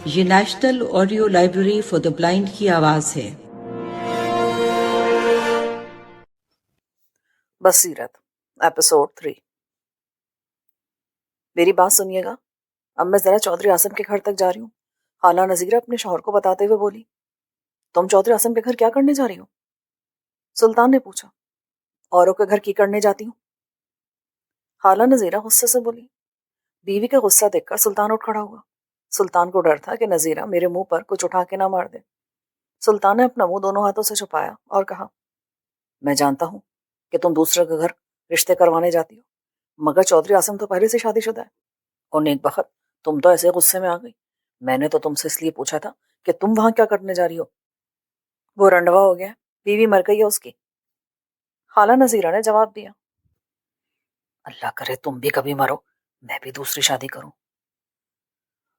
یہ national audio library for the blind کی آواز ہے۔ بصیرت ایپیسوڈ 3۔ میری بات سنیے گا، اب میں ذرا چودھری اعظم کے گھر تک جا رہی ہوں۔ خالہ نذیرہ اپنے شوہر کو بتاتے ہوئے بولی، تم چودھری اعظم کے گھر کیا کرنے جا رہی ہو؟ سلطان نے پوچھا۔ اوروں کے گھر کی کرنے جاتی ہوں۔ خالہ نذیرہ غصے سے بولی۔ بیوی کا غصہ دیکھ کر سلطان اٹھ کھڑا ہوا۔ سلطان کو ڈر تھا کہ نذیرہ میرے منہ پر کچھ اٹھا کے نہ مار دے۔ سلطان نے اپنا منہ دونوں ہاتھوں سے چھپایا اور کہا، میں جانتا ہوں کہ تم دوسرے کے گھر رشتے کروانے جاتی ہو، مگر چودھری اعظم تو پہلے سے شادی شدہ ہے، اور نیک بخت تم تو ایسے غصے میں آ گئی۔ میں نے تو تم سے اس لیے پوچھا تھا کہ تم وہاں کیا کرنے جا رہی ہو؟ وہ رنڈوا ہو گیا، بیوی مر گئی ہے اس کی۔ خالہ نذیرہ نے جواب دیا، اللہ کرے تم بھی کبھی مرو، میں بھی دوسری شادی کروں۔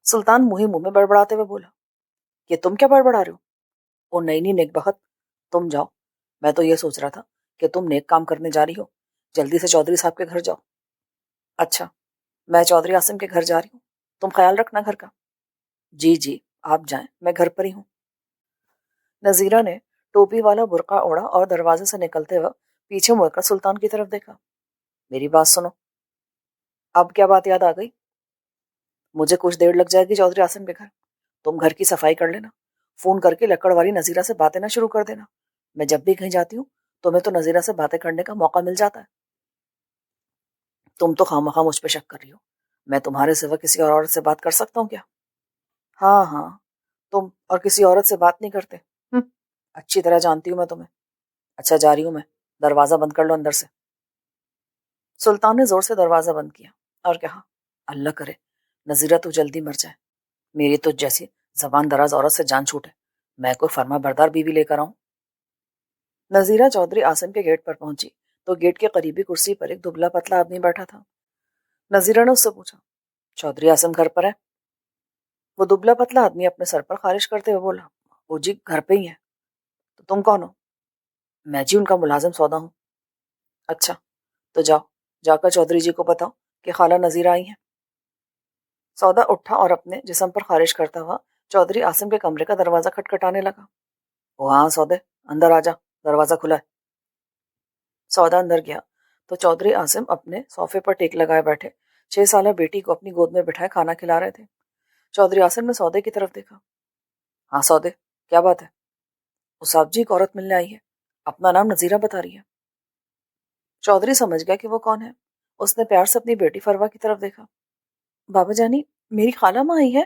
سلطان منہ ہی منہ میں بڑبڑاتے ہوئے بولا، کہ تم کیا بڑبڑا رہے ہو؟ او نہیں نیک بخت، تم جاؤ، میں تو یہ سوچ رہا تھا کہ تم نیک کام کرنے جا رہی ہو، جلدی سے چودھری صاحب کے گھر جاؤ۔ اچھا، میں چودھری اعظم کے گھر جا رہی ہوں، تم خیال رکھنا گھر کا۔ جی جی آپ جائیں، میں گھر پر ہی ہوں۔ نذیرہ نے ٹوپی والا برقع اوڑھا اور دروازے سے نکلتے وقت پیچھے مڑ کر سلطان کی طرف دیکھا۔ میری بات سنو، اب کیا بات یاد آ گئی؟ مجھے کچھ دیر لگ جائے گی چودھری اعظم کے گھر، تم گھر کی صفائی کر لینا، فون کر کے لکڑ والی نذیرہ سے باتیں نہ شروع کر دینا۔ میں جب بھی کہیں جاتی ہوں تمہیں تو نذیرہ سے باتیں کرنے کا موقع مل جاتا ہے۔ تم تو خواہ مجھ پہ شک کر رہی ہو، میں تمہارے سوا کسی اور عورت سے بات کر سکتا ہوں کیا؟ ہاں تم اور کسی عورت سے بات نہیں کرتے، اچھی طرح جانتی ہوں میں تمہیں۔ اچھا جا رہی ہوں میں، دروازہ بند کر لو اندر سے۔ سلطان نے زور سے دروازہ بند کیا اور کہا، اللہ کرے نذیرہ تو جلدی مر جائے، میری تو جیسی زبان دراز عورت سے جان چھوٹے، میں کوئی فرما بردار بیوی لے کر آؤں۔ نذیرہ چودھری اعظم کے گیٹ پر پہنچی تو گیٹ کے قریبی کرسی پر ایک دبلا پتلا آدمی بیٹھا تھا۔ نذیرہ نے اس سے پوچھا، چودھری اعظم گھر پر ہے؟ وہ دبلا پتلا آدمی اپنے سر پر خارش کرتے ہوئے بولا، وہ جی گھر پہ ہی ہے۔ تو تم کون ہو؟ میں جی ان کا ملازم سودا ہوں۔ اچھا تو جاؤ، جا کر چودھری جی کو بتاؤ کہ خالہ نذیرہ آئی ہیں۔ سودا اٹھا اور اپنے جسم پر خارش کرتا ہوا چودھری اعظم کے کمرے کا دروازہ کھٹکھٹانے لگا۔ وہ ہاں سودے، اندر آ جا، دروازہ کھلا ہے۔ سودا اندر گیا تو چودھری اعظم اپنے صوفے پر ٹیک لگائے بیٹھے 6 سالہ بیٹی کو اپنی گود میں بٹھائے کھانا کھلا رہے تھے۔ چودھری اعظم نے سودے کی طرف دیکھا۔ ہاں سودے، کیا بات ہے؟ وہ صاحب جی ایک عورت ملنے آئی ہے، اپنا نام نذیرہ بتا رہی ہے۔ چودھری سمجھ گیا کہ وہ کون ہے۔ اس نے پیار سے اپنی بیٹی فروا کی طرف دیکھا۔ بابا جانی، میری خالہ ماں آئی ہے؟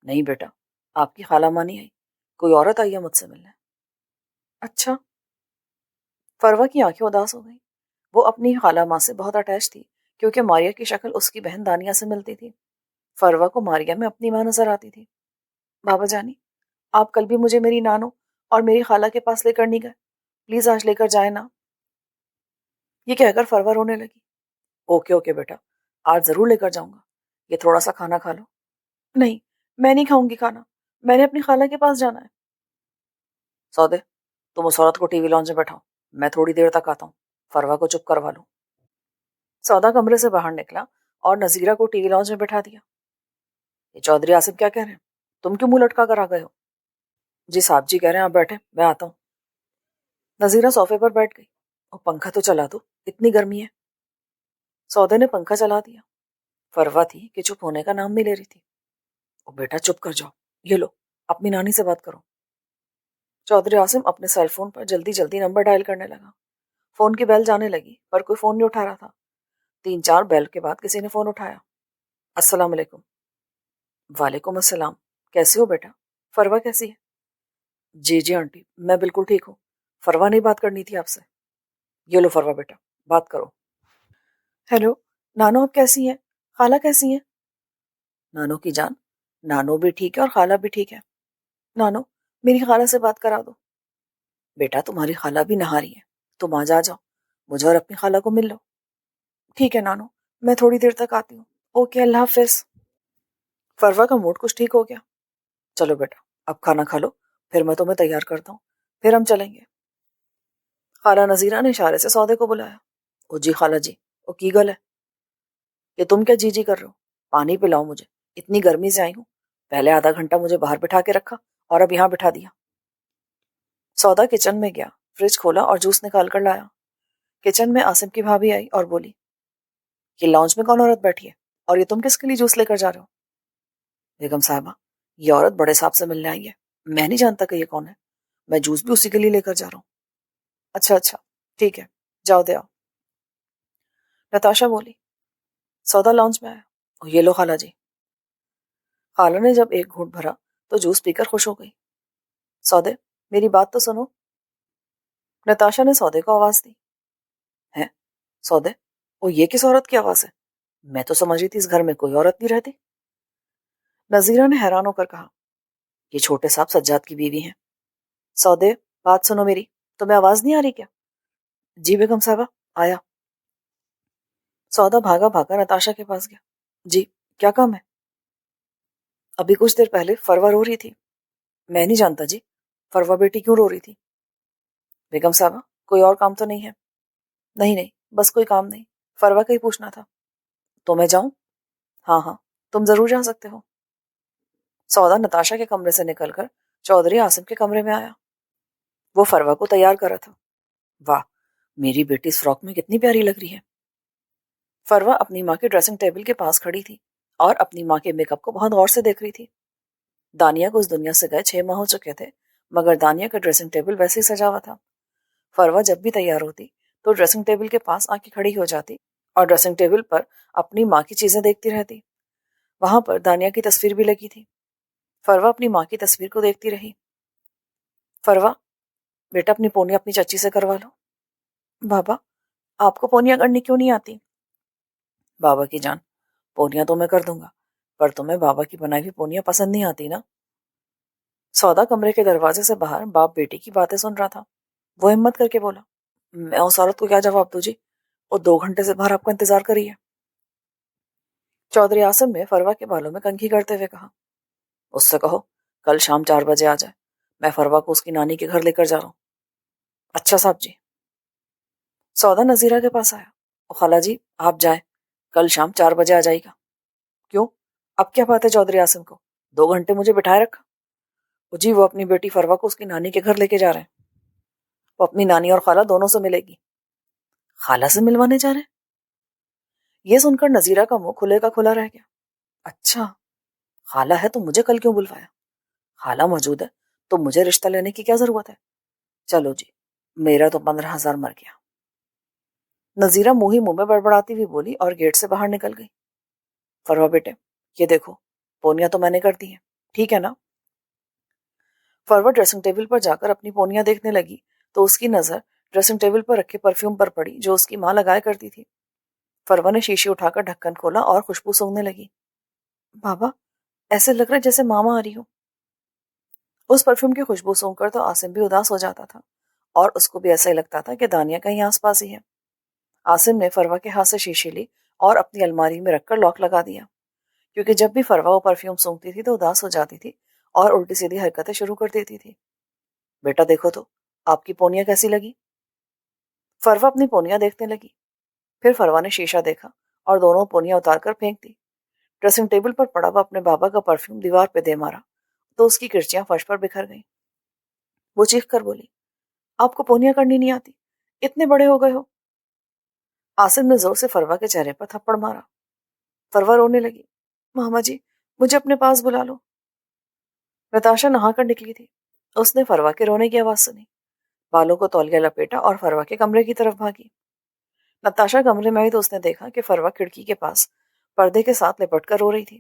نہیں بیٹا، آپ کی خالہ ماں نہیں آئی، کوئی عورت آئی ہے مجھ سے ملنے۔ اچھا۔ فروا کی آنکھیں اداس ہو گئیں۔ وہ اپنی خالہ ماں سے بہت اٹیچ تھی کیونکہ ماریا کی شکل اس کی بہن دانیہ سے ملتی تھی۔ فروا کو ماریا میں اپنی ماں نظر آتی تھی۔ بابا جانی، آپ کل بھی مجھے میری نانو اور میری خالہ کے پاس لے کر نہیں گئے، پلیز آج لے کر جائیں نا۔ یہ کہہ کر فروا رونے لگی۔ اوکے بیٹا، آج ضرور لے کر جاؤں گا، یہ تھوڑا سا کھانا کھا لو۔ نہیں، میں نہیں کھاؤں گی کھانا، میں نے اپنی خالہ کے پاس جانا ہے۔ سودے، تم اس عورت کو ٹی وی لانچ میں بیٹھاؤ، میں تھوڑی دیر تک آتا ہوں، فروا کو چپ کروا لو۔ سودا کمرے سے باہر نکلا اور نذیرہ کو ٹی وی لانچ میں بٹھا دیا۔ یہ چودھری اعظم کیا کہہ رہے ہیں؟ تم کیوں منہ لٹکا کر آ گئے ہو؟ جی صاحب جی کہہ رہے ہیں آپ بیٹھے، میں آتا ہوں۔ نذیرہ صوفے پر بیٹھ گئی۔ اور پنکھا تو چلا دو، اتنی گرمی ہے۔ سودے نے پنکھا چلا دیا۔ فروا تھی کہ چپ ہونے کا نام نہیں لے رہی تھی۔ او بیٹا چپ کر جاؤ، یہ لو اپنی نانی سے بات کرو۔ چودھری اعظم اپنے سیل فون پر جلدی جلدی نمبر ڈائل کرنے لگا۔ فون کی بیل جانے لگی پر کوئی فون نہیں اٹھا رہا تھا۔ 3-4 بیل کے بعد کسی نے فون اٹھایا۔ السلام علیکم۔ وعلیکم السلام، کیسے ہو بیٹا؟ فروا کیسی ہے؟ جی آنٹی، میں بالکل ٹھیک ہوں، فروا نہیں بات کرنی تھی آپ سے۔ یہ لو فروا بیٹا، بات کرو۔ ہیلو نانو، آپ کیسی ہیں؟ خالہ کیسی ہیں؟ نانو کی جان، نانو بھی ٹھیک ہے اور خالہ بھی ٹھیک ہے۔ نانو، میری خالہ سے بات کرا دو۔ بیٹا تمہاری خالہ بھی نہا رہی ہے، تم آج آ جاؤ، مجھے اور اپنی خالہ کو مل لو۔ ٹھیک ہے نانو، میں تھوڑی دیر تک آتی ہوں۔ اوکے، اللہ حافظ۔ فروا کا موڈ کچھ ٹھیک ہو گیا۔ چلو بیٹا اب کھانا کھا لو، پھر میں تمہیں تیار کرتا ہوں، پھر ہم چلیں گے۔ خالہ نذیرہ نے اشارے سے سودے کو بلایا۔ او جی خالہ جی، او کی گل ہے؟ کہ تم کیا جی کر رہے ہو؟ پانی پلاؤ مجھے، اتنی گرمی سے آئی ہوں، پہلے آدھا گھنٹہ مجھے باہر بٹھا کے رکھا اور اب یہاں بٹھا دیا۔ سودا کچن میں گیا، فریج کھولا اور جوس نکال کر لایا۔ کچن میں عاصم کی بھابھی آئی اور بولی، یہ لاؤنج میں کون عورت بیٹھی ہے اور یہ تم کس کے لیے جوس لے کر جا رہے ہو؟ بیگم صاحبہ، یہ عورت بڑے صاحب سے ملنے آئی ہے، میں نہیں جانتا کہ یہ کون ہے، میں جوس بھی اسی کے لیے لے کر جا رہا ہوں۔ اچھا اچھا ٹھیک ہے، جاؤ دے آؤ۔ نتاشا بولی۔ سودا لاؤنج میں آیا، یہ لو خالہ جی۔ خالہ نے جب ایک گھونٹ بھرا تو جوس پی کر خوش ہو گئی۔ سودے، میری بات تو سنو۔ نتاشا نے سودے کو آواز دی۔ ہے سودے، وہ یہ کس عورت کی آواز ہے؟ میں تو سمجھ رہی تھی اس گھر میں کوئی عورت نہیں رہتی۔ نذیرہ نے حیران ہو کر کہا، یہ چھوٹے صاحب سجاد کی بیوی ہیں۔ سودے، بات سنو میری، تمہیں آواز نہیں آ رہی کیا؟ جی بیگم صاحبہ، آیا۔ سودا بھاگا بھاگا نتاشا کے پاس گیا۔ جی، کیا کام ہے؟ ابھی کچھ دیر پہلے فروا رو رہی تھی۔ میں نہیں جانتا جی، فروا بیٹی کیوں رو رہی تھی؟ بیگم صاحبہ، کوئی اور کام تو نہیں ہے؟ نہیں نہیں، بس کوئی کام نہیں، فروا کا ہی پوچھنا تھا۔ تو میں جاؤں؟ ہاں ہاں، تم ضرور جا سکتے ہو۔ سودا نتاشا کے کمرے سے نکل کر چودھری عاصم کے کمرے میں آیا۔ وہ فروا کو تیار کر رہا تھا۔ واہ، میری بیٹی اس فراک میں کتنی پیاری لگ رہی ہے۔ فروا اپنی ماں کے ڈریسنگ ٹیبل کے پاس کھڑی تھی اور اپنی ماں کے میک اپ کو بہت غور سے دیکھ رہی تھی۔ دانیہ کو اس دنیا سے گئے 6 ماہ ہو چکے تھے، مگر دانیہ کا ڈریسنگ ٹیبل ویسے ہی سجا ہوا تھا۔ فروا جب بھی تیار ہوتی تو ڈریسنگ ٹیبل کے پاس آ کے کھڑی ہو جاتی اور ڈریسنگ ٹیبل پر اپنی ماں کی چیزیں دیکھتی رہتی۔ وہاں پر دانیہ کی تصویر بھی لگی تھی۔ فروا اپنی ماں کی تصویر کو دیکھتی رہی۔ فروا، بیٹا اپنی پونیاں اپنی چچی سے کروا لو۔ بابا، آپ کو پونیاں کرنی کیوں نہیں آتی؟ بابا کی جان، پونیاں تو میں کر دوں گا، پر تمہیں بابا کی بنائی ہوئی پونیاں پسند نہیں آتی نا؟ سودا کمرے کے دروازے سے باہر باپ بیٹی کی باتیں سن رہا تھا۔ وہ ہمت کر کے بولا، میں اس عورت کو کیا جواب دوں جی؟ وہ 2 گھنٹے سے باہر آپ کا انتظار کری ہے۔ چودھری عاصم نے فروا کے بالوں میں کنگھی کرتے ہوئے کہا، اس سے کہو کل شام 4 بجے آ جائے، میں فروا کو اس کی نانی کے گھر لے کر جا رہا ہوں۔ اچھا صاحب جی۔ سودا نذیرہ کے پاس آیا، خالہ جی آپ جائیں، کل شام 4 بجے آ جائے گا۔ کیوں؟ اب کیا بات ہے چودھری عاصم کو 2 گھنٹے مجھے بٹھائے رکھا؟ جی وہ اپنی بیٹی فروا کو اس کی نانی کے گھر لے کے جا رہے ہیں، وہ اپنی نانی اور خالہ دونوں سے ملے گی۔ خالہ سے ملوانے جا رہے ہیں؟ یہ سن کر نذیرہ کا منہ کھلے کا کھلا رہ گیا۔ اچھا، خالہ ہے تو مجھے کل کیوں بلوایا؟ خالہ موجود ہے تو مجھے رشتہ لینے کی کیا ضرورت ہے؟ چلو جی، میرا تو 15,000 مر گیا۔ نذیرہ منہ ہی منہ میں بڑبڑاتی ہوئی بولی اور گیٹ سے باہر نکل گئی۔ فروا بیٹے، یہ دیکھو پونیاں تو میں نے کر دی ہیں، ٹھیک ہے نا؟ فروا ڈریسنگ ٹیبل پر جا کر اپنی پونیاں دیکھنے لگی تو اس کی نظر ڈریسنگ ٹیبل پر رکھے پرفیوم پر پڑی جو اس کی ماں لگایا کرتی تھی۔ فروا نے شیشے اٹھا کر ڈھکن کھولا اور خوشبو سونگنے لگی۔ بابا، ایسے لگ رہا ہے جیسے ماما آ رہی ہو۔ اس پرفیوم کی خوشبو سونگ کر تو عاصم بھی اداس ہو جاتا تھا اور اس کو بھی ایسا ہی لگتا تھا کہ دانیہ کہیں آس پاس ہی ہے۔ عاصم نے فروا کے ہاتھ سے شیشے لی اور اپنی الماری میں رکھ کر لاک لگا دیا، کیونکہ جب بھی فروا وہ پرفیوم سونگتی تھی تو اداس ہو جاتی تھی اور الٹی سیدھی حرکتیں شروع کر دیتی تھی۔ بیٹا دیکھو تو آپ کی پونیاں کیسی لگی؟ فروا اپنی پونیاں دیکھنے لگی۔ پھر فروا نے شیشہ دیکھا اور دونوں پونیاں اتار کر پھینک دی۔ ڈریسنگ ٹیبل پر پڑا ہوا اپنے بابا کا پرفیوم دیوار پہ دے مارا تو اس کی کرچیاں فرش پر بکھر گئیں۔ وہ چیخ کر بولی، آپ کو پونیاں کرنی نہیں آتی؟ اتنے بڑے ہو گئے ہو؟ عاصم نے زور سے فروا کے چہرے پر تھپڑ مارا۔ فروا رونے لگی، ماما جی مجھے اپنے پاس بلا لو۔ نتاشا نہا کر نکلی تھی، اس نے فروا کے رونے کی آواز سنی، بالوں کو تولیہ لپیٹا اور فروا کے کمرے کی طرف بھاگی۔ نتاشا کمرے میں آئی تو اس نے دیکھا کہ فروا کھڑکی کے پاس پردے کے ساتھ لپٹ کر رو رہی تھی۔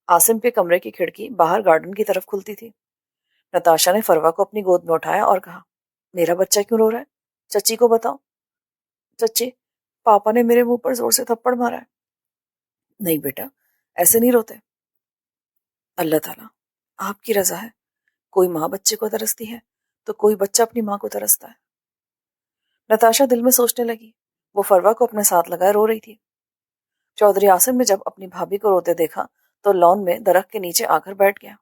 عاصم کے کمرے کی کھڑکی باہر گارڈن کی طرف کھلتی تھی۔ نتاشا نے فروا کو اپنی گود میں اٹھایا اور کہا، میرا بچہ کیوں رو رہا ہے؟ چچی کو بتاؤ۔ چچی، پاپا نے میرے منہ پر زور سے تھپڑ مارا ہے۔ نہیں بیٹا، ایسے نہیں روتے۔ اللہ تعالیٰ آپ کی رضا ہے، کوئی ماں بچے کو ترستی ہے تو کوئی بچہ اپنی ماں کو ترستا ہے۔ نتاشا دل میں سوچنے لگی، وہ فروا کو اپنے ساتھ لگائے رو رہی تھی۔ چودھری عاصم نے جب اپنی بھابھی کو روتے دیکھا تو لان میں درخت کے نیچے آ کر بیٹھ گیا۔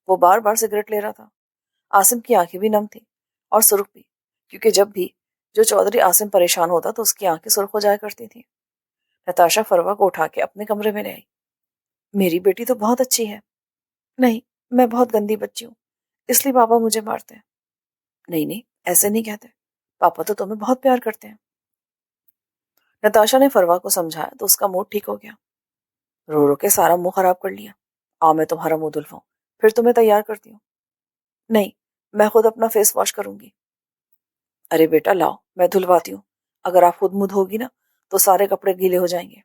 وہ بار بار سگریٹ لے رہا تھا۔ عاصم کی آنکھیں بھی نم تھیں اور سرخ بھی، کیونکہ جب بھی جو چودھری عاصم پریشان ہوتا تو اس کی آنکھیں سرخ ہو جایا کرتی تھیں۔ نتاشا فروا کو اٹھا کے اپنے کمرے میں لے آئی۔ میری بیٹی تو بہت اچھی ہے۔ نہیں، میں بہت گندی بچی ہوں، اس لیے پاپا مجھے مارتے ہیں۔ نہیں نہیں، ایسے نہیں کہتے، پاپا تو تمہیں بہت پیار کرتے ہیں۔ نتاشا نے فروا کو سمجھایا تو اس کا موڈ ٹھیک ہو گیا۔ رو رو کے سارا منہ خراب کر لیا۔ آؤ میں تمہارا منہ دھلواؤں، پھر تمہیں تیار کرتی ہوں۔ نہیں، میں خود اپنا فیس واش کروں گی۔ ارے بیٹا لاؤ، میں دھلواتی ہوں، اگر آپ خود منہ دھو گی نا تو سارے کپڑے گیلے ہو جائیں گے۔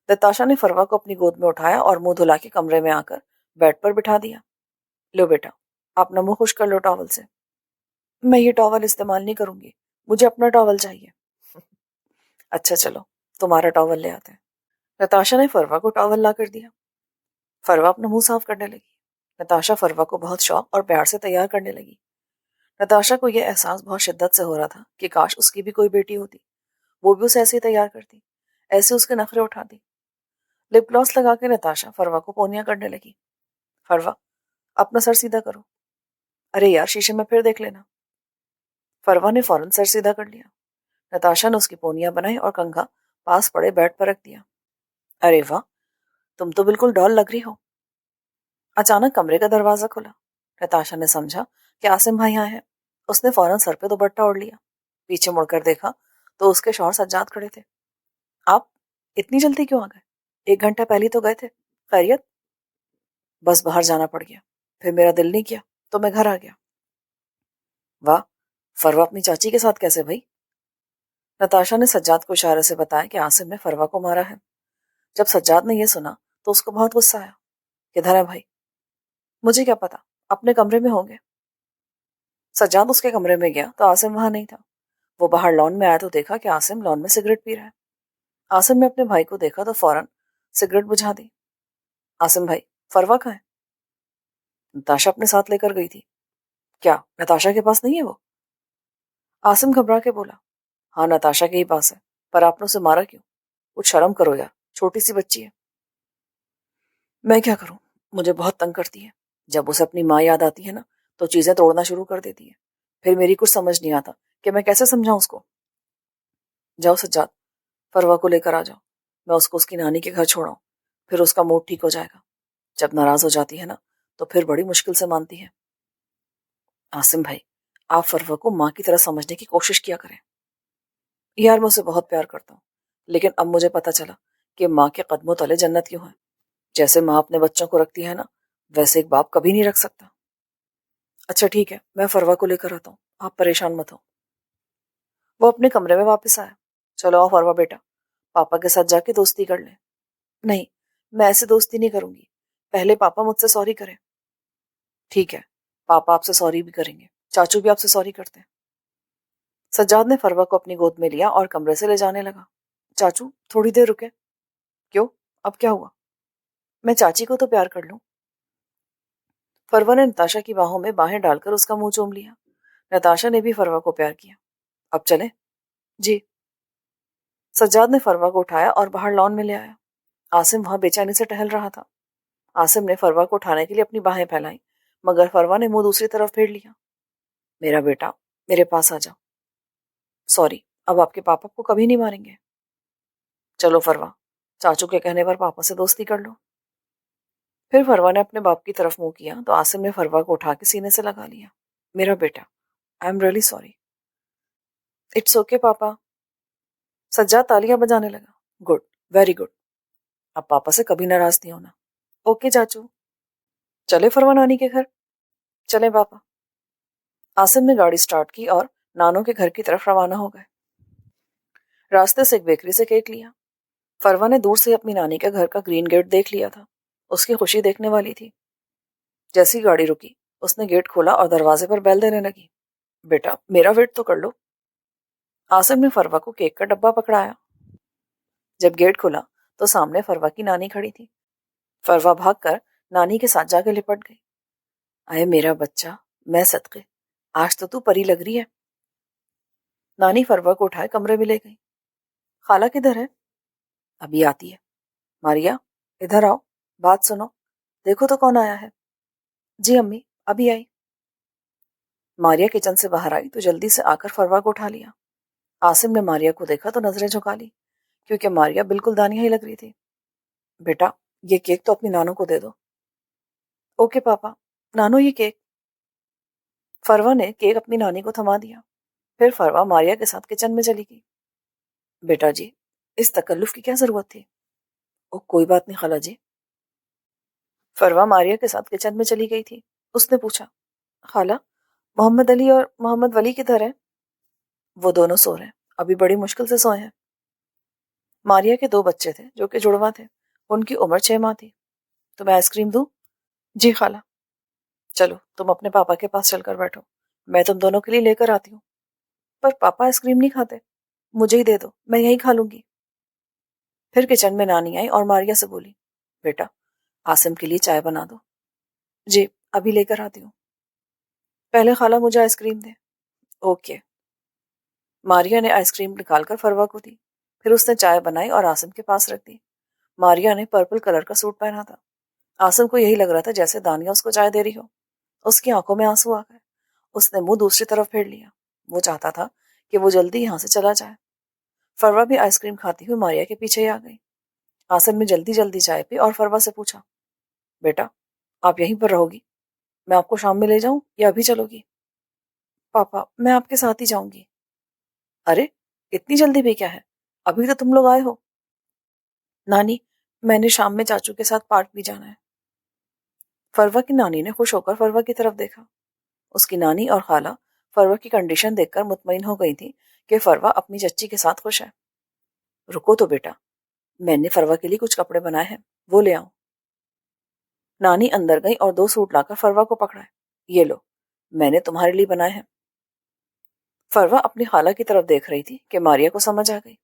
نتاشا نے فروا کو اپنی گود میں اٹھایا اور منہ دھلا کے کمرے میں آ کر بیڈ پر بٹھا دیا۔ لو بیٹا، اپنا منہ خشک کر لو ٹاول سے۔ میں یہ ٹاول استعمال نہیں کروں گی، مجھے اپنا ٹاول چاہیے۔ اچھا چلو، تمہارا ٹاول لے آتے ہیں۔ نتاشا نے فروا کو ٹاول لا کر دیا۔ فروا اپنا منہ صاف کرنے لگی۔ نتاشا فروا کو بہت شوق اور پیار سے تیار کرنے لگی۔ نتاشا کو یہ احساس بہت شدت سے ہو رہا تھا کہ کاش اس کی بھی کوئی بیٹی ہوتی، وہ بھی اسے ایسے ہی تیار کرتی، ایسے اس کے نخرے اٹھاتی۔ لپ گلاس لگا کے نتاشا فروا کو پونیاں کرنے لگی۔ فروا، اپنا سر سیدھا کرو۔ ارے یار، شیشے میں پھر دیکھ لینا۔ فروا نے فوراً سر سیدھا کر لیا۔ نتاشا نے اس کی پونیاں بنائی اور کنگھا پاس پڑے بیڈ پر رکھ دیا۔ ارے واہ، تم تو بالکل ڈال لگ رہی ہو۔ اچانک کمرے کا دروازہ کھلا۔ نتاشا نے سمجھا کہ عاصم بھائی آئے ہیں۔ اس نے فوراً سر پہ دوپٹہ اوڑھ لیا۔ پیچھے مڑ کر دیکھا تو اس کے شوہر سجاد کھڑے تھے۔ آپ اتنی جلدی کیوں آ گئے؟ 1 گھنٹہ پہلے تو گئے تھے، خیریت؟ بس باہر جانا پڑ گیا، پھر میرا دل نہیں کیا تو میں گھر آ گیا۔ واہ، فروا اپنی چاچی کے ساتھ کیسے بھائی؟ نتاشا نے سجاد کو اشارے سے بتایا کہ عاصم نے فروا کو مارا ہے۔ جب سجاد نے یہ سنا تو اس کو بہت غصہ آیا۔ کدھر ہے بھائی؟ مجھے کیا پتا، اپنے کمرے میں ہوں گے۔ سجاد اس کے کمرے میں گیا تو عاصم وہاں نہیں تھا۔ وہ باہر لان میں آیا تو دیکھا کہ عاصم لان میں سگریٹ پی رہا ہے۔ عاصم نے اپنے بھائی کو دیکھا تو فوراً سگریٹ بجھا دی۔ عاصم بھائی، فروا کہاں ہے؟ نتاشا اپنے ساتھ لے کر گئی تھی۔ کیا نتاشا کے پاس نہیں ہے وہ؟ عاصم گھبرا کے بولا۔ ہاں، نتاشا کے ہی پاس ہے، پر آپ نے اسے مارا کیوں؟ کچھ شرم کرو یار، چھوٹی سی بچی ہے۔ میں کیا کروں، مجھے بہت تنگ کرتی ہے۔ جب اسے اپنی ماں یاد آتی ہے نا تو چیزیں توڑنا شروع کر دیتی ہے۔ پھر میری کچھ سمجھ نہیں آتا کہ میں کیسے سمجھاؤں اس کو۔ جاؤ سجاد، فروا کو لے کر آ جاؤ، میں اس کو اس کی نانی کے گھر چھوڑاؤں، پھر اس کا موڈ ٹھیک ہو جائے گا۔ جب ناراض ہو جاتی ہے نا تو پھر بڑی مشکل سے مانتی ہے۔ عاصم بھائی، آپ فروا کو ماں کی طرح سمجھنے کی کوشش کیا کریں۔ یار، میں اسے بہت پیار کرتا ہوں، لیکن اب مجھے پتا چلا کہ ماں کے قدموں تلے جنت کیوں ہے۔ جیسے ماں اپنے بچوں کو رکھتی ہے نا، ویسے ایک باپ کبھی نہیں رکھ سکتا۔ اچھا ٹھیک ہے، میں فروا کو لے کر آتا ہوں، آپ پریشان مت ہو۔ وہ اپنے کمرے میں واپس آیا۔ چلو آؤ فروا بیٹا، پاپا کے ساتھ جا کے دوستی کر لیں۔ نہیں، میں ایسے دوستی نہیں کروں گی، پہلے پاپا مجھ سے سوری کریں۔ ٹھیک ہے، پاپا آپ سے سوری بھی کریں گے، چاچو بھی آپ سے سوری کرتے ہیں۔ سجاد نے فروا کو اپنی گود میں لیا اور کمرے سے لے جانے لگا۔ چاچو تھوڑی دیر رکے۔ کیوں، اب کیا ہوا؟ میں چاچی کو تو پیار کر لوں۔ فروا نے نتاشا کی باہوں میں باہیں ڈال کر اس کا منہ چوم لیا۔ نتاشا نے بھی فروا کو پیار کیا۔ اب چلیں؟ جی۔ سجاد نے فروا کو اٹھایا اور باہر لان میں لے آیا۔ عاصم وہاں بے چینی سے ٹہل رہا تھا۔ عاصم نے فروا کو اٹھانے کے لیے اپنی باہیں پھیلائیں، مگر فروا نے منہ دوسری طرف پھیر لیا۔ میرا بیٹا، میرے پاس آ جاؤ۔ سوری، اب آپ کے پاپا کو کبھی نہیں ماریں گے۔ چلو فروا، چاچو کے کہنے پر پاپا سے دوستی کر لو۔ پھر فروا نے اپنے باپ کی طرف منہ کیا تو عاصم نے فروا کو اٹھا کے سینے سے لگا لیا۔ میرا بیٹا، I am really sorry. It's okay papa. Sajjad تالیاں بجانے لگا۔ گڈ، ویری گڈ، اب پاپا سے کبھی ناراض نہیں ہونا۔ اوکے چاچو۔ چلے فروا نانی کے گھر؟ چلیں پاپا۔ عاصم نے گاڑی سٹارٹ کی اور نانوں کے گھر کی طرف روانہ ہو گئے۔ راستے سے ایک بیکری سے کیک لیا۔ فروا نے دور سے اپنی نانی کے گھر کا گرین گیٹ دیکھ لیا تھا۔ اس کی خوشی دیکھنے والی تھی۔ جیسی گاڑی رکی، اس نے گیٹ کھولا اور دروازے پر بیل دینے لگی۔ بیٹا، میرا ویٹ تو کر لو۔ عاصم نے فروا کو کیک کا ڈبہ پکڑایا۔ جب گیٹ کھلا تو سامنے فروا کی نانی کھڑی تھی۔ فروا بھاگ کر نانی کے ساتھ جا کے لپٹ گئی۔ اے میرا بچہ، میں صدقے، آج تو پری لگ رہی ہے۔ نانی فروا کو اٹھائے کمرے میں لے گئی۔ خالہ کدھر ہے؟ ابھی آتی ہے۔ ماریا، ادھر آؤ، بات سنو، دیکھو تو کون آیا ہے۔ جی امی، ابھی آئی۔ ماریا کچن سے باہر آئی تو جلدی سے آ کر فروا کو اٹھا لیا۔ عاصم نے ماریا کو دیکھا تو نظریں جھکا لی، کیونکہ ماریا بالکل دانیہ ہی لگ رہی تھی۔ بیٹا، یہ کیک تو اپنی نانوں کو دے دو۔ اوکے پاپا. نانو یہ کیک. فروا نے کیک اپنی نانی کو تھما دیا. پھر فروا ماریا کے ساتھ کچن میں چلی گئی. بیٹا جی اس تکلف کی کیا ضرورت تھی؟ او کوئی بات نہیں خالہ جی. فروا ماریا کے ساتھ کچن میں چلی گئی تھی. اس نے پوچھا خالہ محمد علی اور محمد ولی کدھر ہیں؟ وہ دونوں سو رہے ہیں. ابھی بڑی مشکل سے سوئے ہیں. ماریا کے 2 بچے تھے جو کہ جڑواں تھے. ان کی عمر 6 ماہ تھی. تو میں آئس کریم دوں؟ جی خالہ. چلو تم اپنے پاپا کے پاس چل کر بیٹھو، میں تم دونوں کے لیے لے کر آتی ہوں. پر پاپا آئس کریم نہیں کھاتے. مجھے ہی دے دو، میں یہیں کھا لوں گی. پھر کچن میں نانی آئی اور ماریا سے بولی بیٹا عاصم کے لیے چائے بنا دو. جی ابھی لے کر آتی ہوں. پہلے خالہ مجھے آئس کریم دے. اوکے. ماریا نے آئس کریم نکال کر فروا کو دی. پھر اس نے چائے بنائی اور عاصم کے پاس رکھ دی. ماریا نے پرپل کلر کا سوٹ پہنا تھا. عاصم کو یہی لگ رہا تھا جیسے دانیہ اس کو چائے دے رہی ہو. اس کی آنکھوں میں آنسو آ گئے. اس نے منہ دوسری طرف پھیر لیا. وہ چاہتا تھا کہ وہ جلدی یہاں سے چلا جائے. فروا بھی آئس کریم کھاتی ہوئی ماریا کے پیچھے ہی آ گئی. عاصم نے جلدی جلدی چائے پی اور فروا سے پوچھا بیٹا آپ یہیں پر رہو گی؟ میں آپ کو شام میں لے جاؤں یا ابھی چلو گی؟ پاپا میں آپ کے ساتھ ہی جاؤں گی. ارے اتنی جلدی بھی کیا ہے، ابھی تو تم لوگ آئے ہو. نانی میں نے شام میں چاچو کے ساتھ پارک بھی جانا ہے. فروا کی نانی نے خوش ہو کر فروا کی طرف دیکھا. اس کی نانی اور خالہ فروا کی کنڈیشن دیکھ کر مطمئن ہو گئی تھی کہ فروا اپنی چچی کے ساتھ خوش ہے. رکو تو بیٹا، میں نے فروا کے لیے کچھ کپڑے بنائے ہیں، وہ لے آؤں. نانی اندر گئی اور 2 سوٹ لا کر فروا کو پکڑائے. یہ لو میں نے تمہارے لیے بنائے ہیں. فروا اپنی خالہ کی طرف دیکھ رہی تھی کہ ماریا کو سمجھ آ گئی.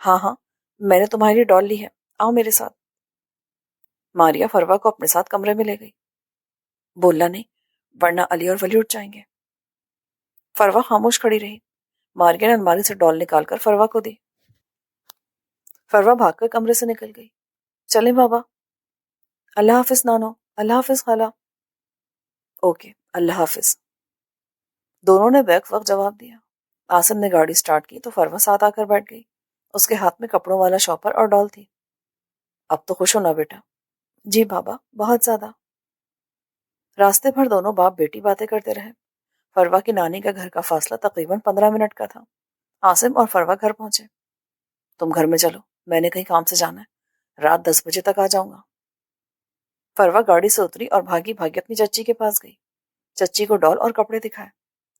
ہاں ہاں میں نے تمہارے لیے ڈال لی ہے، آؤ میرے ساتھ. ماریا فروا کو اپنے ساتھ کمرے میں لے گئی. بولنا نہیں ورنہ علی اور ولی اٹھ جائیں گے. فروا خاموش کھڑی رہی. ماریا نے الماری سے ڈال نکال کر فروا کو دی. فروا بھاگ کر کمرے سے نکل گئی. چلیں بابا. اللہ حافظ نانو. اللہ حافظ خالہ. اوکے اللہ حافظ. دونوں نے بیک وقت جواب دیا. عاصم نے گاڑی سٹارٹ کی تو فروا ساتھ آ کر بیٹھ گئی. اس کے ہاتھ میں کپڑوں والا شاپر اور ڈال تھی. اب تو خوش ہونا بیٹا. جی بابا بہت زیادہ. راستے بھر دونوں باپ بیٹی باتیں کرتے رہے. فروا کی نانی کا گھر کا فاصلہ تقریباً 15 منٹ کا تھا. عاصم اور فروا گھر پہنچے. تم گھر میں چلو، میں نے کہیں کام سے جانا ہے، رات 10 بجے تک آ جاؤں گا. فروا گاڑی سے اتری اور بھاگی بھاگی اپنی چچی کے پاس گئی. چچی کو ڈال اور کپڑے دکھائے.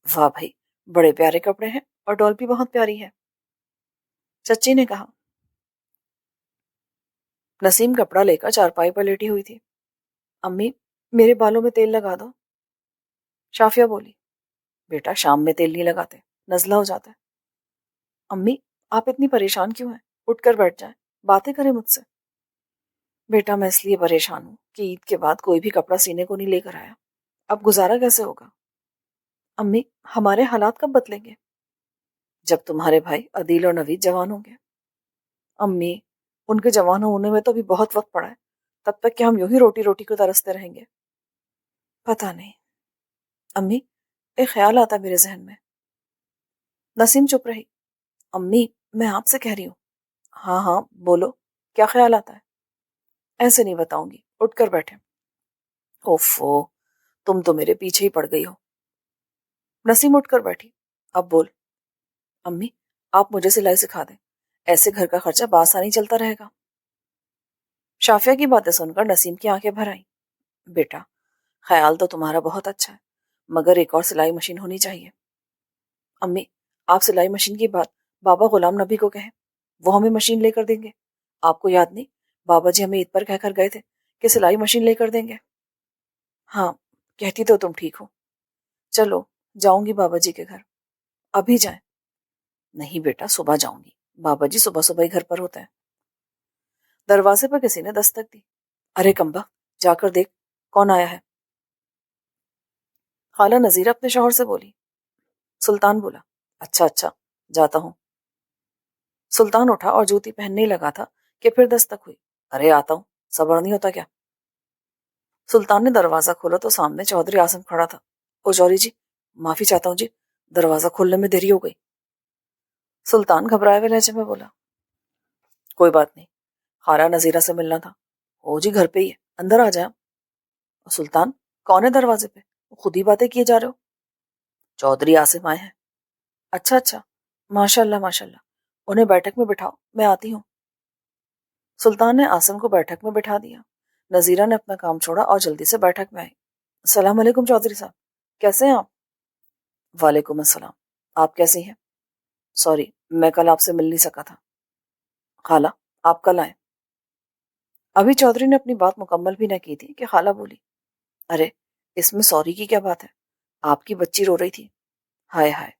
واہ بھائی بڑے پیارے کپڑے ہیں اور ڈال بھی بہت پیاری ہے. چچی نے کہا. نسیم کپڑا لے کر چارپائی پر لیٹی ہوئی تھی. امی میرے بالوں میں تیل لگا دو. شافیہ بولی بیٹا شام میں تیل نہیں لگاتے، نزلہ ہو جاتا ہے. امی آپ اتنی پریشان کیوں ہیں؟ اٹھ کر بیٹھ جائیں، باتیں کریں مجھ سے. بیٹا میں اس لیے پریشان ہوں کہ عید کے بعد کوئی بھی کپڑا سینے کو نہیں لے کر آیا. اب گزارا کیسے ہوگا؟ امی ہمارے حالات کب بدلیں گے؟ جب تمہارے بھائی عدیل اور نوید جوان ہوں گے. امی ان کے جوان ہونے میں تو ابھی بہت وقت پڑا ہے، تب تک کہ ہم یوں ہی روٹی روٹی کو ترستے رہیں گے. پتہ نہیں امی، ایک خیال آتا میرے ذہن میں. نسیم چپ رہی. امی میں آپ سے کہہ رہی ہوں. ہاں ہاں بولو، کیا خیال آتا ہے؟ ایسے نہیں بتاؤں گی، اٹھ کر بیٹھے. اوفو تم تو میرے پیچھے ہی پڑ گئی ہو. نسیم اٹھ کر بیٹھی. اب بول. امی آپ مجھے سلائی سکھا دیں، ایسے گھر کا خرچہ بآسانی چلتا رہے گا. شافیہ کی باتیں سن کر نسیم کی آنکھیں بھر آئیں. بیٹا خیال تو تمہارا بہت اچھا ہے، مگر ایک اور سلائی مشین ہونی چاہیے. امی آپ سلائی مشین کی بات بابا غلام نبی کو کہیں، وہ ہمیں مشین لے کر دیں گے. آپ کو یاد نہیں بابا جی ہمیں عید پر کہہ کر گئے تھے کہ سلائی مشین لے کر دیں گے. ہاں کہتی تو تم ٹھیک ہو. چلو جاؤں گی بابا جی کے گھر. ابھی جائیں؟ نہیں بیٹا صبح جاؤں گی، بابا جی صبح صبح ہی گھر پر ہوتے ہیں. دروازے پر کسی نے دستک دی. ارے کمبا جا کر دیکھ کون آیا ہے. خالہ نذیرہ اپنے شوہر سے بولی. سلطان بولا. اچھا اچھا جاتا ہوں. سلطان اٹھا اور جوتی پہننے لگا تھا کہ پھر دستک ہوئی. ارے آتا ہوں، صبر نہیں ہوتا کیا؟ سلطان نے دروازہ کھولا تو سامنے چودھری عاصم کھڑا تھا. او جوری جی معافی چاہتا ہوں جی، دروازہ کھولنے میں دیری ہو گئی. سلطان گھبرائے ہوئے لہجے میں بولا. کوئی بات نہیں، خالہ نذیرہ سے ملنا تھا. او جی گھر پہ ہی ہے، اندر آ جائیں. سلطان کون ہے دروازے پہ؟ خود ہی باتیں کیے جا رہے ہو؟ چودھری عاصم آئے ہیں۔ اچھا اچھا، ماشاء اللہ ماشاء اللہ، انہیں بیٹھک میں بٹھاؤ، میں آتی ہوں۔ سلطان نے عاصم کو بیٹھک میں بٹھا دیا۔ نذیرہ نے اپنا کام چھوڑا اور جلدی سے بیٹھک میں آئی۔ السلام علیکم چودھری صاحب، کیسے ہیں آپ؟ وعلیکم السلام، آپ کیسی ہیں؟ سوری، میں کل آپ سے مل نہیں سکا تھا۔ خالہ آپ کل آئیں۔ ابھی چودھری نے اپنی بات مکمل بھی نہ کی تھی کہ خالہ بولی، ارے اس میں سوری کی کیا بات ہے؟ آپ کی بچی رو رہی تھی۔ ہائے ہائے،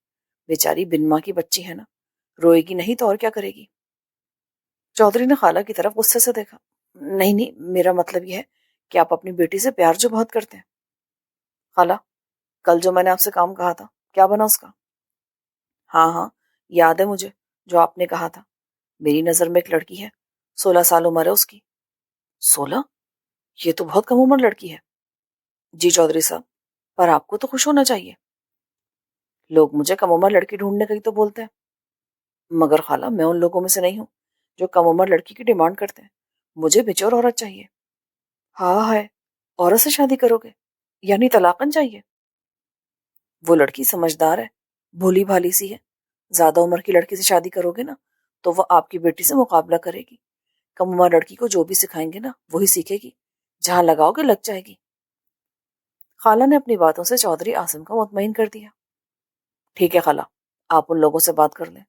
بیچاری بن ماں کی بچی ہے نا، روئے گی نہیں تو اور کیا کرے گی؟ چودھری نے خالہ کی طرف غصے سے دیکھا۔ نہیں نہیں، میرا مطلب یہ ہے کہ آپ اپنی بیٹی سے پیار جو بہت کرتے ہیں۔ خالہ کل جو میں نے آپ سے کام کہا تھا کیا بنا اس کا؟ ہاں ہاں یاد ہے مجھے، جو آپ نے کہا تھا۔ میری نظر میں ایک لڑکی ہے، 16 سال عمر ہے اس کی۔ 16؟ یہ تو بہت کم عمر لڑکی ہے۔ جی چودھری صاحب، پر آپ کو تو خوش ہونا چاہیے۔ لوگ مجھے کم عمر لڑکی ڈھونڈنے کا ہی تو بولتے ہیں، مگر خالہ میں ان لوگوں میں سے نہیں ہوں جو کم عمر لڑکی کی ڈیمانڈ کرتے ہیں۔ مجھے بچور عورت چاہیے۔ ہاں ہے، عورت سے شادی کرو گے؟ یعنی طلاقاً چاہیے؟ وہ لڑکی سمجھدار ہے، بھولی بھالی سی ہے، زیادہ عمر کی لڑکی سے شادی کرو گے نا تو وہ آپ کی بیٹی سے مقابلہ کرے گی۔ کم عمر لڑکی کو جو بھی سکھائیں گے نا وہی سیکھے گی، جہاں لگاؤ گے لگ جائے گی۔ خالہ نے اپنی باتوں سے چودھری عاصم کو مطمئن کر دیا۔ ٹھیک ہے خالہ، آپ ان لوگوں سے بات کر لیں،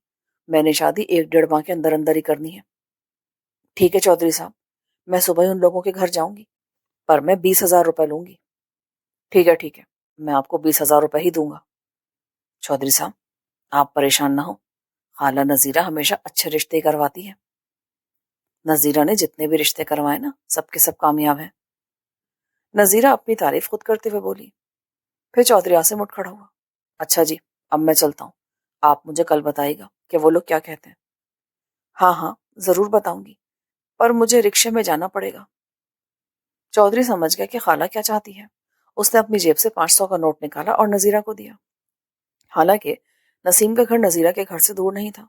میں نے شادی 1 ڈیڑھ ماہ کے اندر اندر ہی کرنی ہے۔ ٹھیک ہے چودھری صاحب، میں صبح ہی ان لوگوں کے گھر جاؤں گی، پر میں 20,000 روپے لوں گی۔ ٹھیک ہے، میں آپ کو 20,000 روپے ہی دوں گا۔ چودھری صاحب آپ پریشان نہ ہو، خالہ نذیرہ ہمیشہ اچھے رشتے کرواتی ہے۔ نذیرہ نے جتنے بھی رشتے کروائے نا سب کے سب کامیاب ہیں۔ نذیرہ اپنی تعریف خود کرتے ہوئے بولی۔ پھر چودھری عاصم اٹھ کھڑا ہوا۔ اچھا جی، اب میں چلتا ہوں، آپ مجھے کل بتائیے گا کہ وہ لوگ کیا کہتے ہیں۔ ہاں ہاں ضرور بتاؤں گی، پر مجھے رکشے میں جانا پڑے گا۔ چودھری سمجھ گیا کہ خالہ کیا چاہتی ہے۔ اس نے اپنی جیب سے 500 کا نوٹ نکالا اور نذیرہ کو دیا۔ حالانکہ نسیم کا گھر نذیرہ کے گھر سے دور نہیں تھا۔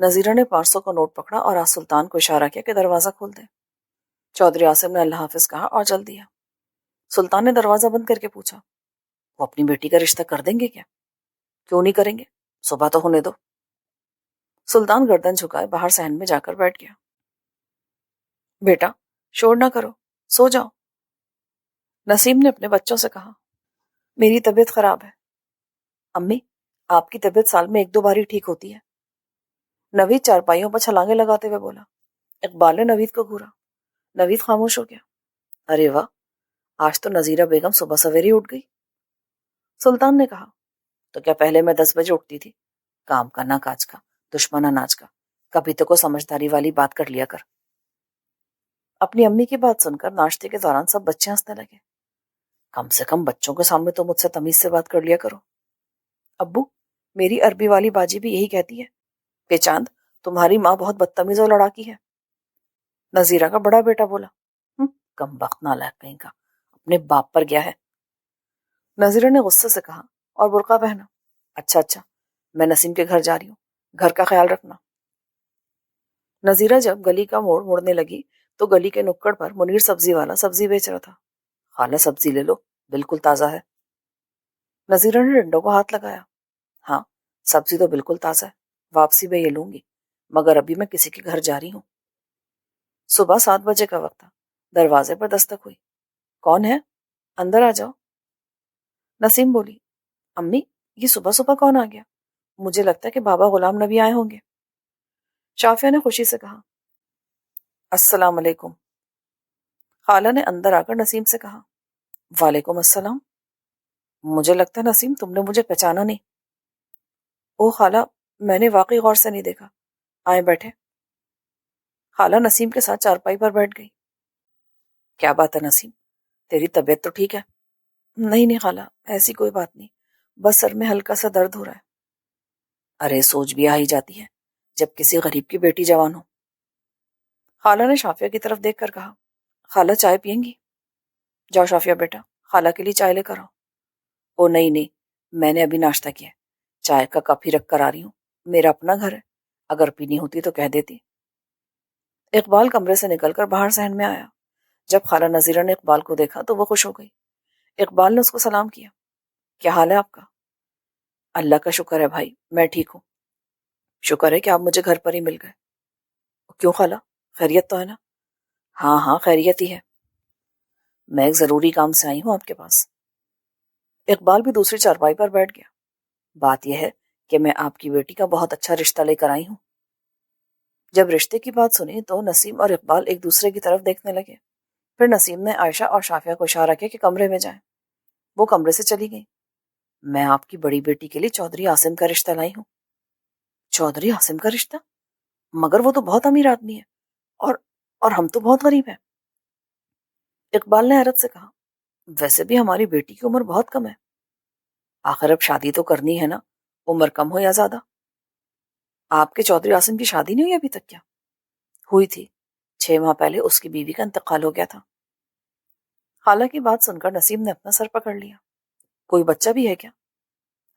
نذیرہ نے 500 کا نوٹ پکڑا اور آج سلطان کو اشارہ کیا کہ دروازہ کھول دے۔ چودھری عاصم نے اللہ حافظ کہا اور چل دیا۔ سلطان نے دروازہ بند کر کے پوچھا، وہ اپنی بیٹی کا رشتہ کر دیں گے کیا؟ کیوں نہیں کریں گے، صبح تو ہونے دو۔ سلطان گردن جھکائے باہر صحن میں جا کر بیٹھ گیا۔ بیٹا شور نہ کرو، سو جاؤ۔ نسیم نے اپنے بچوں سے کہا، میری طبیعت خراب ہے۔ امی آپ کی طبیعت سال میں 1 2 بار ہی ٹھیک ہوتی ہے۔ نوید چارپائیوں پر چھلانگیں لگاتے ہوئے بولا۔ اقبال نے نوید کو گھورا۔ نوید خاموش ہو گیا۔ ارے واہ، آج تو نذیرہ بیگم صبح سویرے اٹھ گئی۔ سلطان نے کہا، تو کیا پہلے میں 10 بجے اٹھتی تھی؟ کام کا نہ کاج کا، دشمن اناج کا، کبھی تو کوئی سمجھداری والی بات کر لیا کر۔ اپنی امی کی بات سن کر ناشتے کے دوران سب بچے ہنسنے لگے۔ کم سے کم بچوں کے سامنے تو مجھ سے تمیز سے بات کر لیا کرو۔ ابو میری عربی والی باجی بھی یہی کہتی ہے، بے چاند تمہاری ماں بہت بدتمیز اور لڑاکی ہے۔ نذیرہ کا بڑا بیٹا بولا۔ کم بخت نالائق کہیں کا، اپنے باپ پر گیا ہے۔ نذیرہ نے غصے سے کہا اور برقع پہنا۔ اچھا اچھا، میں نسیم کے گھر جا رہی ہوں، گھر کا خیال رکھنا۔ نذیرہ جب گلی کا موڑ مڑنے لگی تو گلی کے نکڑ پر منیر سبزی والا سبزی بیچ رہا تھا۔ خالہ سبزی لے لو، بالکل تازہ ہے۔ نذیرہ نے ڈنڈوں کو ہاتھ لگایا۔ ہاں سبزی تو بالکل تازہ ہے، واپسی میں یہ لوں گی، مگر ابھی میں کسی کے گھر جا رہی ہوں۔ صبح 7 بجے کا وقت تھا۔ دروازے پر دستک ہوئی۔ کون ہے؟ اندر آ جاؤ۔ نسیم بولی، امی یہ صبح صبح کون آ گیا؟ مجھے لگتا ہے کہ بابا غلام نبی آئے ہوں گے۔ شافیہ نے خوشی سے کہا، السلام علیکم۔ خالہ نے اندر آ کر نسیم سے کہا، وعلیکم السلام۔ مجھے لگتا ہے نسیم تم نے مجھے پہچانا نہیں۔ او خالہ میں نے واقعی غور سے نہیں دیکھا، آئے بیٹھے۔ خالہ نسیم کے ساتھ چارپائی پر بیٹھ گئی۔ کیا بات ہے نسیم، تیری طبیعت تو ٹھیک ہے؟ نہیں نہیں خالہ، ایسی کوئی بات نہیں، بس سر میں ہلکا سا درد ہو رہا ہے۔ ارے سوج بھی آ ہی جاتی ہے جب کسی غریب کی بیٹی جوان ہو۔ خالہ نے شافیہ کی طرف دیکھ کر کہا، خالہ چائے پئیں گی؟ جاؤ شافیہ بیٹا، خالہ کے لیے چائے لے کر آؤ۔ او نہیں نہیں، میں نے ابھی ناشتہ کیا ہے، چائے کا کپ ہی رکھ کر آ رہی ہوں، میرا اپنا گھر ہے، اگر پینی ہوتی تو کہہ دیتی۔ اقبال کمرے سے نکل کر باہر صحن میں آیا۔ جب خالہ نذیرہ نے اقبال کو دیکھا تو وہ خوش ہو گئی۔ اقبال نے اس کو سلام کیا۔ کیا حال ہے آپ کا؟ اللہ کا شکر ہے بھائی، میں ٹھیک ہوں۔ شکر ہے کہ آپ مجھے گھر پر ہی مل گئے۔ کیوں خالہ، خیریت تو ہے نا؟ ہاں ہاں خیریت ہی ہے، میں ایک ضروری کام سے آئی ہوں آپ کے پاس۔ اقبال بھی دوسری چارپائی پر بیٹھ گیا۔ بات یہ ہے کہ میں آپ کی بیٹی کا بہت اچھا رشتہ لے کر آئی ہوں۔ جب رشتے کی بات سنی تو نسیم اور اقبال ایک دوسرے کی طرف دیکھنے لگے۔ پھر نسیم نے عائشہ اور شافیہ کو اشارہ کیا کہ کمرے میں جائیں۔ وہ کمرے سے چلی گئی۔ میں آپ کی بڑی بیٹی کے لیے چودھری عاصم کا رشتہ لائی ہوں۔ چودھری عاصم کا رشتہ؟ مگر وہ تو بہت امیر آدمی ہے اور ہم تو بہت غریب ہیں۔ اقبال نے حیرت سے کہا، ویسے بھی ہماری بیٹی کی عمر بہت کم ہے۔ آخر اب شادی تو کرنی ہے نا، عمر کم ہو یا زیادہ۔ آپ کے چودھری عاصم کی شادی نہیں ہوئی ابھی تک کیا؟ ہوئی تھی، 6 ماہ پہلے اس کی بیوی کا انتقال ہو گیا تھا۔ خالہ کی بات سن کر نسیم نے اپنا سر پکڑ لیا۔ کوئی بچہ بھی ہے کیا؟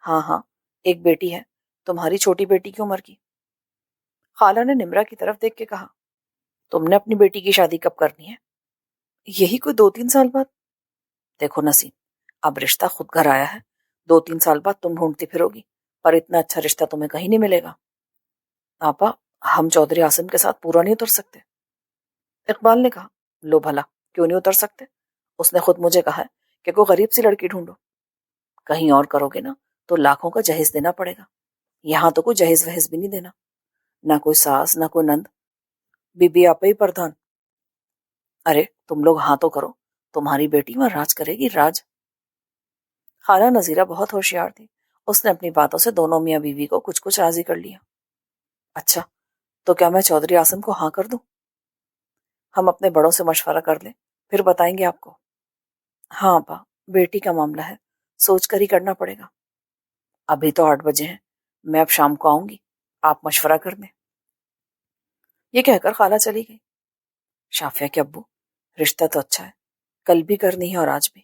ہاں ہاں، ایک بیٹی ہے، تمہاری چھوٹی بیٹی کی عمر کی۔ خالہ نے نمرہ کی طرف دیکھ کے کہا، تم نے اپنی بیٹی کی شادی کب کرنی ہے؟ یہی کوئی 2-3 سال بعد۔ دیکھو نسیم، اب رشتہ خود گھر آیا ہے، 2-3 سال بعد تم ڈھونڈتی پھرو گی، پر اتنا اچھا رشتہ تمہیں کہیں نہیں ملے گا۔ آپا، ہم چودھری عاصم کے ساتھ پورا نہیں اتر سکتے۔ اقبال نے کہا، لو بھلا، کیوں نہیں اتر سکتے؟ اس نے خود مجھے کہا ہے کہ کوئی غریب سی لڑکی ڈھونڈو۔ کہیں اور کرو گے نا تو لاکھوں کا جہیز دینا پڑے گا، یہاں تو کوئی جہیز وہیز بھی نہیں دینا، نہ کوئی ساس نہ کوئی نند، بی بی آپا ہی پردھان۔ ارے تم لوگ ہاں تو کرو، تمہاری بیٹی وہاں راج کرے گی، راج۔ خالہ نذیرہ بہت ہوشیار تھی، اس نے اپنی باتوں سے دونوں میاں بیوی کو کچھ راضی کر لیا۔ اچھا، تو کیا میں چودھری عاصم کو ہاں کر دوں؟ ہم اپنے بڑوں سے مشورہ کر لیں، پھر بتائیں گے آپ کو۔ ہاں ابا، بیٹی کا معاملہ ہے، سوچ کر ہی کرنا پڑے گا۔ ابھی تو 8 بجے ہیں، میں اب شام کو آؤں گی، آپ مشورہ کر دیں۔ یہ کہہ کر خالہ چلی گئی۔ شافیہ کے ابو، رشتہ تو اچھا ہے، کل بھی کرنی ہے اور آج بھی،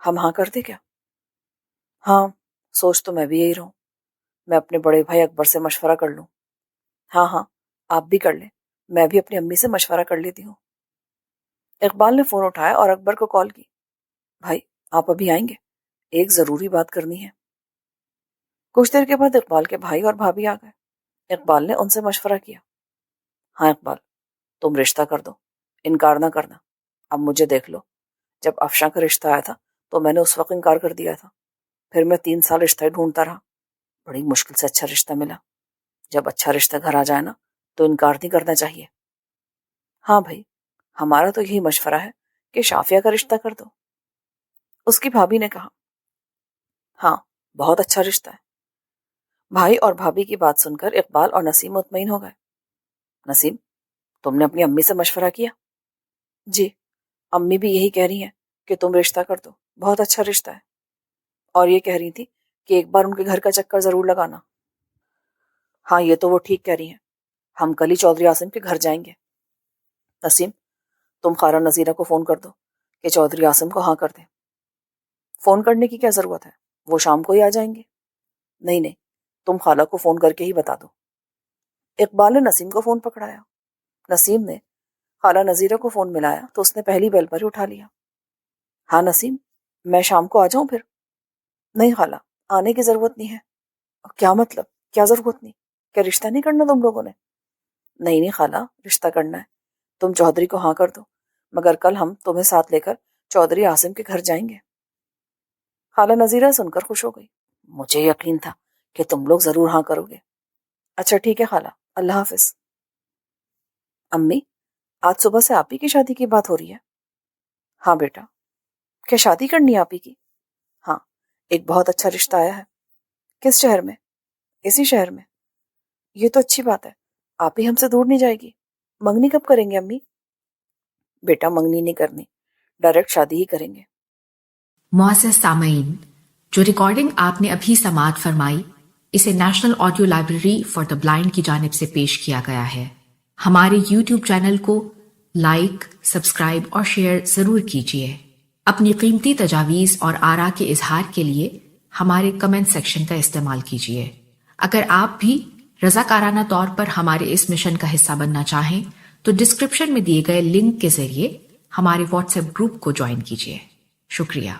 ہم ہاں کر دیں کیا؟ ہاں، سوچ تو میں بھی یہی رہوں، میں اپنے بڑے بھائی اکبر سے مشورہ کر لوں۔ ہاں ہاں، آپ بھی کر لیں، میں بھی اپنی امی سے مشورہ کر لیتی ہوں۔ اقبال نے فون اٹھایا اور اکبر کو کال کی۔ بھائی، آپ ابھی آئیں گے؟ ایک ضروری بات کرنی ہے۔ کچھ دیر کے بعد اقبال کے بھائی اور بھابھی آ گئے۔ اقبال نے ان سے مشورہ کیا۔ ہاں اقبال، تم رشتہ کر دو، انکار نہ کرنا۔ اب مجھے دیکھ لو، جب افشاں کا رشتہ آیا تھا تو میں نے اس وقت انکار کر دیا تھا، پھر میں 3 سال رشتہ ہی ڈھونڈتا رہا، بڑی مشکل سے اچھا رشتہ ملا۔ جب اچھا رشتہ گھر آ جائے نا تو انکار نہیں کرنا چاہیے۔ ہاں بھائی، ہمارا تو یہی مشورہ ہے کہ شافیہ کا رشتہ کر دو۔ اس کی بھابھی نے کہا، ہاں بہت اچھا رشتہ ہے۔ بھائی اور بھابھی کی بات سن کر اقبال اور نسیم مطمئن ہو گئے۔ نسیم، تم نے اپنی امی سے مشورہ کیا؟ جی، امی بھی یہی کہہ رہی ہیں کہ تم رشتہ کر دو، بہت اچھا رشتہ ہے، اور یہ کہہ رہی تھی کہ ایک بار ان کے گھر کا چکر ضرور لگانا۔ ہاں یہ تو وہ ٹھیک کہہ رہی ہیں، ہم کل ہی چودھری عاصم کے گھر جائیں گے۔ نسیم، تم خالہ نذیرہ کو فون کر دو کہ چودھری عاصم کو ہاں کر دیں۔ فون کرنے کی کیا ضرورت ہے، وہ شام کو ہی آ جائیں گے۔ نہیں، تم خالہ کو فون کر کے ہی بتا دو۔ اقبال نے نسیم کو فون پکڑایا۔ نسیم نے خالہ نذیرہ کو فون ملایا تو اس نے پہلی بیل پر ہی اٹھا لیا۔ ہاں نسیم، میں شام کو آ جاؤں پھر؟ نہیں خالہ، آنے کی ضرورت نہیں ہے۔ کیا مطلب، کیا ضرورت نہیں؟ کیا رشتہ نہیں کرنا تم لوگوں نے؟ نہیں خالہ، رشتہ کرنا ہے، تم چودھری کو ہاں کر دو، مگر کل ہم تمہیں ساتھ لے کر چودھری عاصم کے گھر جائیں گے۔ خالہ نذیرہ سن کر خوش ہو گئی۔ مجھے یقین تھا کہ تم لوگ ضرور ہاں کرو گے۔ اچھا ٹھیک ہے خالہ، اللہ حافظ۔ امی، آج صبح سے آپ ہی کی شادی کی بات ہو رہی ہے؟ ہاں بیٹا۔ کیا شادی کرنی ہے آپ ہی کی؟ ہاں، ایک بہت اچھا رشتہ آیا ہے۔ کس شہر میں؟ اسی شہر میں۔ یہ تو اچھی بات ہے، آپ ہی ہم سے دور نہیں جائے گی۔ منگنی کب کریں گے امی؟ بیٹا منگنی نہیں کرنی، ڈائریکٹ شادی ہی کریں گے۔ معزز سامعین، جو ریکارڈنگ آپ نے ابھی سماعت فرمائی، اسے national audio library for the blind کی جانب سے پیش کیا گیا ہے۔ ہمارے یوٹیوب چینل کو لائک، سبسکرائب اور شیئر ضرور کیجیے۔ اپنی قیمتی تجاویز اور آراء کے اظہار کے لیے ہمارے کمنٹ سیکشن کا استعمال کیجیے۔ اگر آپ بھی رضاکارانہ طور پر ہمارے اس مشن کا حصہ بننا چاہیں تو ڈسکرپشن میں دیے گئے لنک کے ذریعے ہمارے واٹس ایپ گروپ کو جوائن کیجیے. شکریہ.